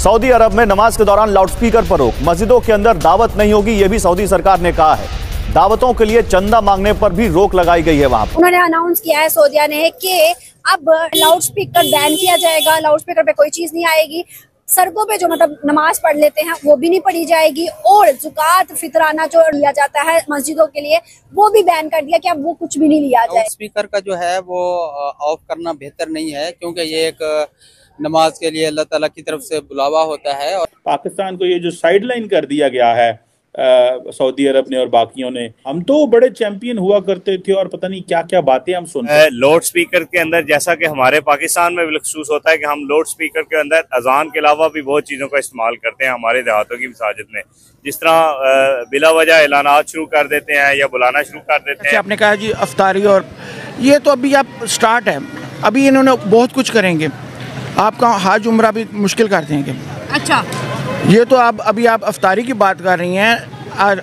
Saudi अरब में नमाज के दौरान लाउडस्पीकर पर रोक, मस्जिदों के अंदर दावत नहीं होगी, यह भी सऊदी सरकार ने कहा है। दावतों के लिए चंदा मांगने पर भी रोक लगाई गई है। वहां पर उन्होंने अनाउंस किया है सऊदिया ने कि अब लाउड स्पीकर बैन किया जाएगा, लाउड स्पीकर पे कोई चीज नहीं आएगी, सड़कों पे जो मतलब नमाज पढ़ लेते हैं वो भी नहीं पढ़ी जाएगी, और ज़कात फितराना जो लिया जाता है मस्जिदों के लिए वो भी बैन कर दिया कि अब वो कुछ भी नहीं लिया जाए। स्पीकर का जो है वो ऑफ करना बेहतर नहीं है, क्योंकि ये एक नमाज के लिए अल्लाह ताला की तरफ से बुलावा होता है। और पाकिस्तान को ये जो साइडलाइन कर दिया गया है सऊदी अरब ने और बाकियों ने, हम तो बड़े चैंपियन हुआ करते थे और पता नहीं क्या क्या बातें हम सुनते हैं। लाउड स्पीकर के अंदर जैसा कि हमारे पाकिस्तान में महसूस होता है कि हम लाउड स्पीकर के अंदर अजान के अलावा भी बहुत चीज़ों का इस्तेमाल करते हैं हमारे देहातों की मसाजिद में, जिस तरह बिला वजह ऐलानात शुरू कर देते हैं या बुलाना शुरू कर देते हैं। आपने कहा जी अफ्तारी, और ये तो अभी आप स्टार्ट है, अभी इन्होंने बहुत कुछ करेंगे, आपका हज उम्रा भी मुश्किल कर देंगे। अच्छा, ये तो आप अभी आप अफ्तारी की बात कर रही हैं,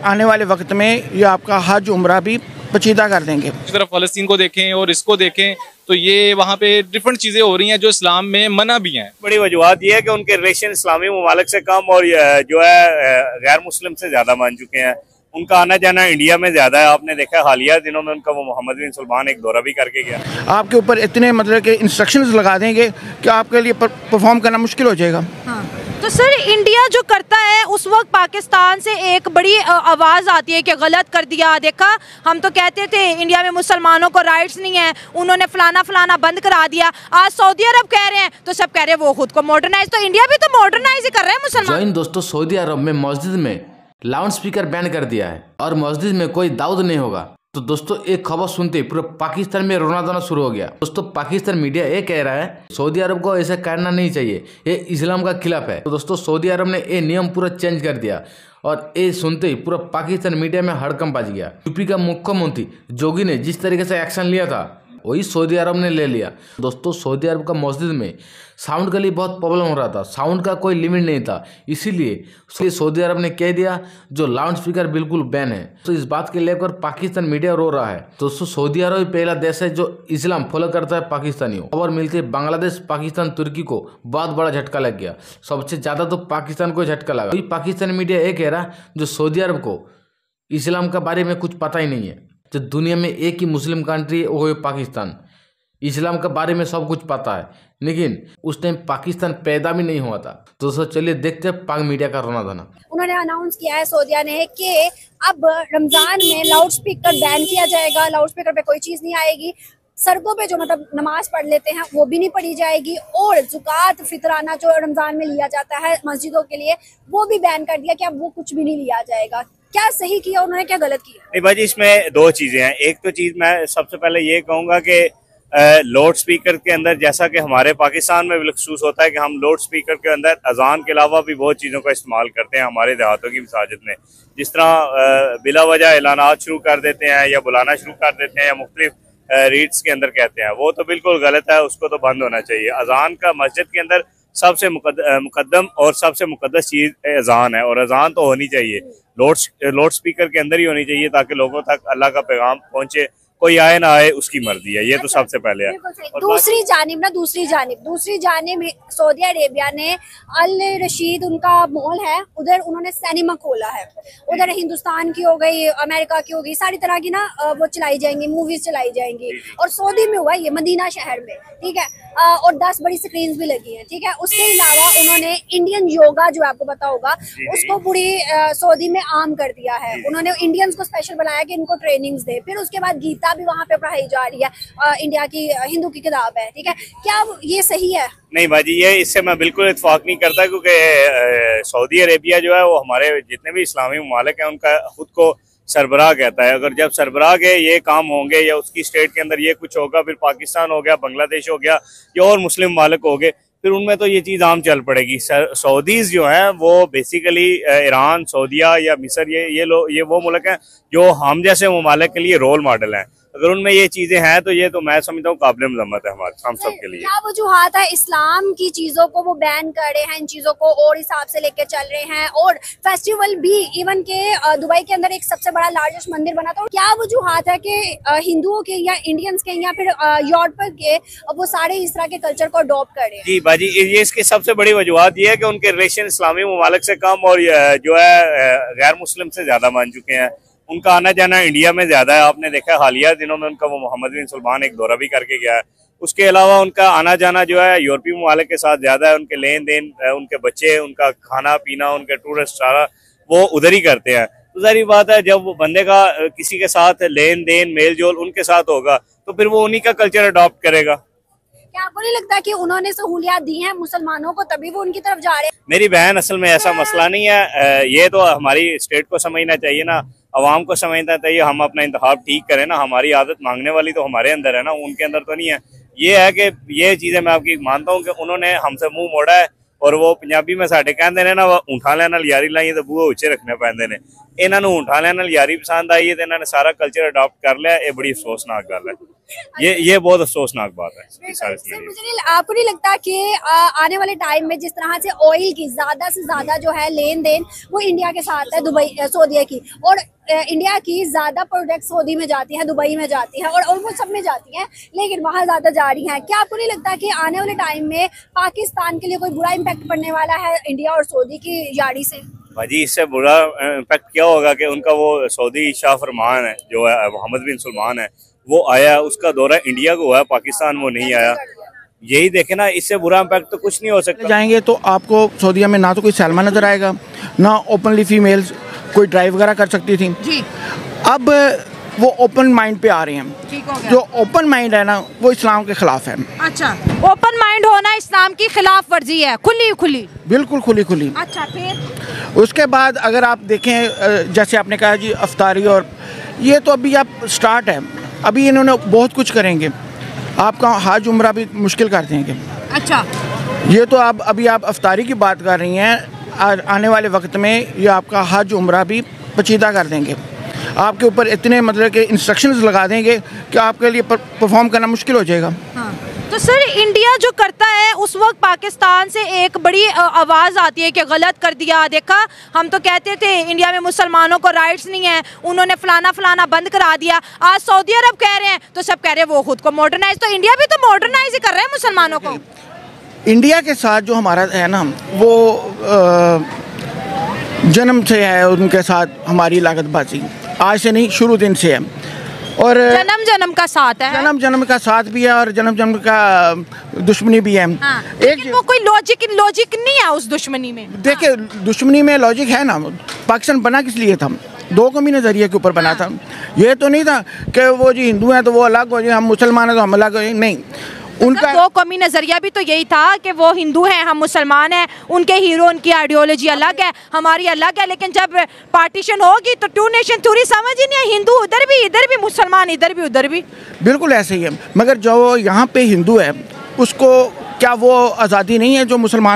आने वाले वक्त में ये आपका हज उम्रा भी पेचीदा कर देंगे। इस तरफ फ़लस्तीन को देखें और इसको देखें तो ये वहाँ पे डिफरेंट चीज़ें हो रही हैं जो इस्लाम में मना भी हैं। बड़ी वजूहत ये है कि उनके रिलेशन इस्लामी ममालिक से कम और जो है गैर मुस्लिम से ज़्यादा मान चुके हैं। उनका आना जाना इंडिया में ज़्यादा है। आपने देखा हालिया दिनों में उनका वो मोहम्मद बिन सलमान एक दौरा भी करके गया। आपके ऊपर इतने मतलब के इंस्ट्रक्शंस लगा देंगे कि आपके लिए परफॉर्म करना मुश्किल हो जाएगा। हाँ। तो सर इंडिया जो करता है उस वक्त पाकिस्तान से एक बड़ी आवाज़ आती है कि गलत कर दिया, देखा हम तो कहते थे इंडिया में मुसलमानों को राइट्स नहीं है, उन्होंने फलाना बंद करा दिया। आज सऊदी अरब कह रहे हैं तो सब कह रहे हैं वो खुद को मॉडर्नाइज, तो इंडिया भी तो मॉडर्नाइज ही कर रहे हैं मुसलमान। दोस्तों, सऊदी अरब में मस्जिद में लाउड स्पीकर बैन कर दिया है और मस्जिद में कोई दाऊद नहीं होगा। तो दोस्तों, एक खबर सुनते ही पूरे पाकिस्तान में रोना धोना शुरू हो गया। दोस्तों, पाकिस्तान मीडिया ये कह रहा है सऊदी अरब को ऐसा करना नहीं चाहिए, ये इस्लाम का खिलाफ है। तो दोस्तों, सऊदी अरब ने ये नियम पूरा चेंज कर दिया और ये सुनते ही पूरा पाकिस्तान मीडिया में हड़कंप मच गया। यूपी का मुख्यमंत्री जोगी ने जिस तरीके से एक्शन लिया था वही सऊदी अरब ने ले लिया। दोस्तों, सऊदी अरब का मस्जिद में साउंड के लिए बहुत प्रॉब्लम हो रहा था, साउंड का कोई लिमिट नहीं था, इसीलिए सऊदी अरब ने कह दिया जो लाउड स्पीकर बिल्कुल बैन है। तो इस बात के लेकर पाकिस्तान मीडिया रो रहा है। दोस्तों, सऊदी अरब ही पहला देश है जो इस्लाम फॉलो करता है पाकिस्तानियों। खबर मिलती है बांग्लादेश, पाकिस्तान, तुर्की को बहुत बड़ा झटका लग गया। सबसे ज्यादा तो पाकिस्तान को झटका लगा। पाकिस्तान मीडिया ये कह रहा जो सऊदी अरब को इस्लाम के बारे में कुछ पता ही नहीं है। जो दुनिया में एक ही मुस्लिम कंट्री है वो है पाकिस्तान, इस्लाम के बारे में सब कुछ पता है, लेकिन उस टाइम पाकिस्तान पैदा भी नहीं हुआ था। तो दोस्तों, चलिए देखते हैं पाक मीडिया का रोना धोना। उन्होंने अनाउंस किया है सऊदिया ने कि अब रमजान में लाउड स्पीकर बैन किया जाएगा, लाउड स्पीकर पे कोई चीज नहीं आएगी, सड़कों पे जो मतलब नमाज पढ़ लेते हैं वो भी नहीं पढ़ी जाएगी, और ज़कात फितराना जो रमजान में लिया जाता है मस्जिदों के लिए वो भी बैन कर दिया कि अब वो कुछ भी नहीं लिया जाएगा। क्या सही किया उन्होंने, क्या गलत किया? नहीं भाई, इसमें दो चीजें हैं। एक तो चीज मैं सबसे पहले ये कहूंगा कि लाउड स्पीकर के अंदर जैसा कि हमारे पाकिस्तान में महसूस होता है कि हम लाउड स्पीकर के अंदर अजान के अलावा भी बहुत चीज़ों का इस्तेमाल करते हैं हमारे देहातों की मसाजिद में, जिस तरह बिला वजह ऐलानात शुरू कर देते हैं या बुलाना शुरू कर देते हैं या मुख्तलिफ रीड्स के अंदर कहते हैं, वो तो बिल्कुल गलत है, उसको तो बंद होना चाहिए। अजान का मस्जिद के अंदर सबसे मुकद्दम और सबसे मुकद्दस चीज़ अजान है, और अजान तो होनी चाहिए लाउड स्पीकर के अंदर ही होनी चाहिए ताकि लोगों तक अल्लाह का पैगाम पहुंचे। कोई आए ना आए उसकी मर्जी है, ये तो सबसे पहले है। दूसरी जानिब सऊदी अरेबिया ने अल रशीद उनका मॉल है, उधर उन्होंने सिनेमा खोला है, उधर हिंदुस्तान की हो गई, अमेरिका की हो गई, सारी तरह की ना वो चलाई जाएंगी, मूवीज चलाई जाएंगी। और सऊदी में हुआ ये मदीना शहर में, ठीक है, और 10 बड़ी स्क्रीन भी लगी है, ठीक है। उसके अलावा उन्होंने इंडियन योगा जो आपको पता होगा उसको पूरी सऊदी में आम कर दिया है। उन्होंने इंडियंस को स्पेशल बनाया कि इनको ट्रेनिंग्स दे। फिर उसके बाद गीता भी वहाँ पे पढ़ाई जा रही है, इंडिया की हिंदू की किताब है, ठीक है। क्या ये सही है? नहीं भाजी, ये इससे मैं बिल्कुल इत्तेफाक नहीं करता, क्योंकि सऊदी अरेबिया जो है वो हमारे जितने भी इस्लामी ममालिक हैं उनका खुद को सरबराह कहता है। अगर जब सरबराह के ये काम होंगे या उसकी स्टेट के अंदर ये कुछ होगा, फिर पाकिस्तान हो गया, बांग्लादेश हो गया या और मुस्लिम ममालिक हो गए, फिर उनमें तो ये चीज़ आम चल पड़ेगी। सऊदीज़ जो हैं वो बेसिकली ईरान, सऊदिया या मिस्र, ये वो मुल्क हैं जो हम जैसे ममालिक के लिए रोल मॉडल हैं। अगर उनमें ये चीजें हैं तो ये तो मैं समझता हूँ काबिल मजम्मत है हमारे हम सब के लिए। क्या वजूहात है इस्लाम की चीजों को वो बैन कर रहे हैं, इन चीजों को और हिसाब से लेके चल रहे हैं, और फेस्टिवल भी इवन के दुबई के अंदर एक सबसे बड़ा लार्जेस्ट मंदिर बना था। क्या वजूहात है कि हिंदुओं के या इंडियंस के या फिर यूरोप के वो सारे इस तरह के कल्चर को अडॉप्ट कर रहे हैं? जी बाजी, ये इसकी सबसे बड़ी वजूहत ये है कि उनके रिलेशन इस्लामी ममालिक से कम और जो है गैर मुस्लिम से ज्यादा मान चुके हैं। उनका आना जाना इंडिया में ज्यादा है। आपने देखा हालिया दिनों में उनका वो मोहम्मद बिन सलमान एक दौरा भी करके गया है। उसके अलावा उनका आना जाना जो है यूरोपीय ममालिक के साथ ज्यादा है। उनके लेन देन, उनके बच्चे, उनका खाना पीना, उनके टूरिस्ट सारा वो उधर ही करते हैं। तो जाहिर बात है जब वो बंदे का किसी के साथ लेन देन मेल जोल उनके साथ होगा तो फिर वो उन्हीं का कल्चर अडॉप्ट करेगा। क्या आपको नहीं लगता कि उन्होंने सहूलियात दी हैं मुसलमानों को तभी वो उनकी तरफ जा रहे हैं? मेरी बहन, असल में ऐसा मसला नहीं है। ये तो हमारी स्टेट को समझना चाहिए ना, अवाम को समझना चाहिए। हम अपना इंतखाब ठीक करें ना। हमारी आदत मांगने वाली तो हमारे अंदर है ना, उनके अंदर तो नहीं है। ये है कि ये चीजें मैं आपकी मानता हूँ कि उन्होंने हमसे मुंह मोड़ा है और वो पंजाबी में साढ़े कहते ने ना ऊँठा लेने नाल यारी लाई तो बूहे उच्चे रखने पैंदे ने। इन्हां नूं ऊँठा लेने नाल यारी पसंद आई है तो इन्होंने सारा कल्चर अडॉप्ट कर लिया। ये बड़ी अफसोसनाक गल है। ये बहुत अफसोसनाक बात है। आपको नहीं लगता कि आने वाले टाइम में जिस तरह से ऑयल की ज्यादा से ज्यादा जो है लेन देन वो इंडिया के साथ है, दुबई सऊदीया की, और इंडिया की ज्यादा प्रोडक्ट सऊदी में जाती है, दुबई में जाती है और वो सब में जाती हैं, लेकिन वहाँ ज्यादा जा रही हैं। क्या आपको नहीं लगता कि आने वाले टाइम में पाकिस्तान के लिए कोई बुरा इम्पैक्ट पड़ने वाला है इंडिया और सऊदी की यारी से? भाजी, इससे बुरा इम्पैक्ट क्या होगा कि उनका वो सऊदी शाह फरमान है जो है मोहम्मद बिन सलमान है, वो आया, उसका दौरा इंडिया को हुआ है, पाकिस्तान वो नहीं आया। यही देखे ना, इससे बुरा इम्पैक्ट तो कुछ नहीं हो सकता। जाएंगे तो आपको सऊदीया में ना तो कोई सलमा नजर आएगा, ना ओपनली फीमेल्स कोई ड्राइव वगैरह कर सकती थी जी। अब वो ओपन माइंड पे आ रहे हैं। ठीक हो गया। जो ओपन माइंड है ना वो इस्लाम के खिलाफ है। अच्छा, ओपन माइंड होना इस्लाम की खिलाफ वर्जी है, खुली खुली, बिल्कुल खुली खुली। अच्छा, फिर उसके बाद अगर आप देखें, जैसे आपने कहा जी अफ्तारी, और ये तो अभी आप स्टार्ट है, अभी इन्होंने बहुत कुछ करेंगे। आपका हज उम्रा भी मुश्किल कर देंगे। अच्छा, ये तो आप अभी आप अफ्तारी की बात कर रही हैं, आने वाले वक्त में ये आपका हज उम्रा भी पचीदा कर देंगे। आपके ऊपर इतने मतलब के इंस्ट्रक्शंस लगा देंगे कि आपके लिए परफॉर्म करना मुश्किल हो जाएगा। हाँ। तो सर, इंडिया जो करता है उस वक्त पाकिस्तान से एक बड़ी आवाज़ आती है कि गलत कर दिया। देखा, हम तो कहते थे इंडिया में मुसलमानों को राइट्स नहीं है, उन्होंने फलाना फलाना बंद करा दिया। आज सऊदी अरब कह रहे हैं तो सब कह रहे हैं वो खुद को मॉडर्नाइज, तो इंडिया भी तो मॉडर्नाइज ही कर रहे हैं मुसलमानों को। इंडिया के साथ जो हमारा है ना वो जन्म से है, उनके साथ हमारी लागतबाजी आज से नहीं, शुरू दिन से है, और जन्म जन्म का साथ है, जन्म जन्म का साथ भी है और जन्म जन्म का दुश्मनी भी है। हाँ, लेकिन वो कोई लॉजिक नहीं है उस दुश्मनी में। देखिए, दुश्मनी में लॉजिक है ना। पाकिस्तान बना किस लिए था? दो कौमी नजरिए के ऊपर बना था। ये तो नहीं था कि वो जी हिंदू हैं तो वो अलग हो, जी हम मुसलमान हैं तो हम अलग हो, नहीं। उनका दो कौमी नजरिया भी तो यही था कि वो हिंदू हैं, हम मुसलमान हैं, उनके हीरो, उनकी आइडियोलॉजी अलग है, हमारी अलग है। लेकिन जब पार्टीशन होगी तो टू नेशन थ्योरी समझ ही नहीं है, हिंदू उधर भी, इधर भी मुसलमान, इधर भी उधर भी। बिल्कुल ऐसे ही है। मगर जो यहाँ पे हिंदू है उसको क्या वो आज़ादी नहीं है जो मुसलमान